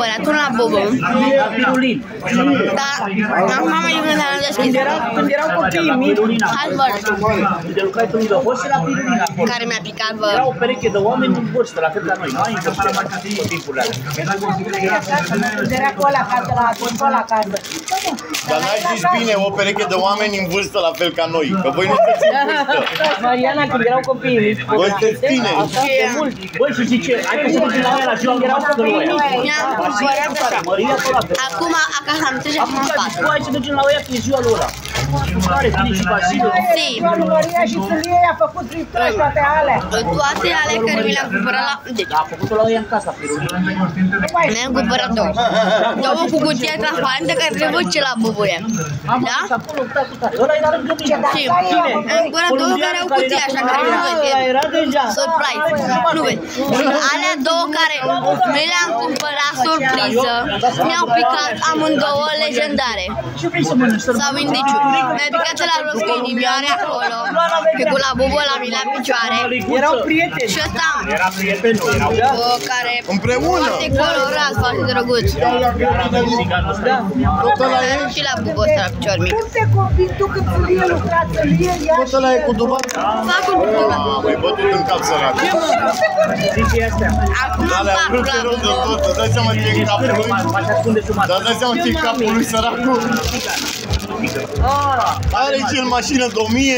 cumpărat la Bobo. Dar acum mai eu când am deschis. Când erau copiii mici. Hai văd. De lucrai pe lângă host și la Pirulina. Care mi-a picat, vă. Era o pereche de oameni în vârstă, la fel ca noi. Nu ai învățat tot timpul ăla. Era cu ăla acasă, la control acasă. Dar n-ai zis bine, o pereche de oameni în vârstă la fel ca noi, că voi nu sunteți în vârstă. Mariana, când erau copiii mici. Voi sunteți tineri. Băi, și zice, hai că se duce la ea la ziua erau copii. Acum acasă am trece acum în spate. Hai să ducem la ea că e ziua lor. Care vine și Vasile. Si. Maria și Sâlie a făcut fripturi toate alea. Toate ale care mi le-am cumpărat la... Deci, A făcut-o la ea în casa, Pirulina. mi-am cumpărat două. Două cu cutie transparentă care trebuie ce la bubuie. Da? Acolo, cu tare. Ăla era lângă mine. Și am cumpărat două care au cutie așa, care nu văd. Era deja. Surprise. Nu vezi. Și alea două care mi le-am cumpărat surpriză, mi-au picat amândouă legendare. Ce vrei să mănânci? Sau indiciu. Mi-a picat la rost cu inimioare acolo, pe cu la bubă la mine la picioare. Erau prieteni. Și ăsta Era prietenul, erau. care Împreună. foarte colorat, foarte drăguț. Tot ăla e? Și la bubă ăsta la picior mic. Cum te convins tu când Sâlie lucra Sâlie, ea Tot ăla e cu dubat? Fac un bubă. Băi, bătut în cap sărac. Zice astea. Acum Alea fac rupte la rău de bubă. tot, îți dai seama ce e în capul lui? Așa ascunde jumătate. Dar dai seama ce e în capul lui săracul? Are ce în mașină de 1000,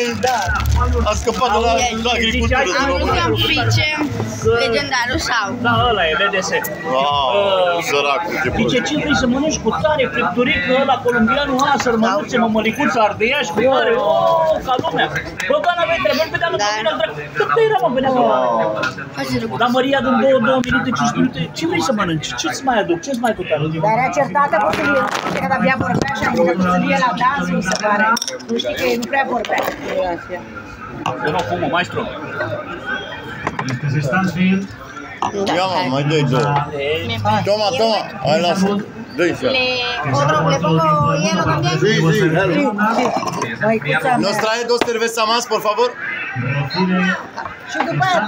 a scăpat de la agricultură. Am vrut să-mi pice legendarul sau. Da, ăla e, BDS. Săracul, ce Zice, bun. ce vrei să mănânci cu tare, fripturică, ăla colombianul, ăla, sărmănuțe, mămălicuță, ardeiaș, cu tare, ca lumea. Bă, că n-aveai treabă, îl vedeam lângă mine, cât pe era, mă, venea pe la. Dar Maria, din 2 minute, 5 minute, ce vrei să mănânci? Ce-ți mai aduc? Ce-ți mai cu tare? Dar era certată cu Sâlie. Că abia vorbea și a venit cu Sâlie la dans, mi se pare. Nu știi că nu prea vorbea. Eu nu fumă, maestru. Ia mă, mai dă-i două. Toma, hai lasă. Dă-i și Le pongo hielo también. ¿Nos trae 2 cervezas más, por favor? Și după aia,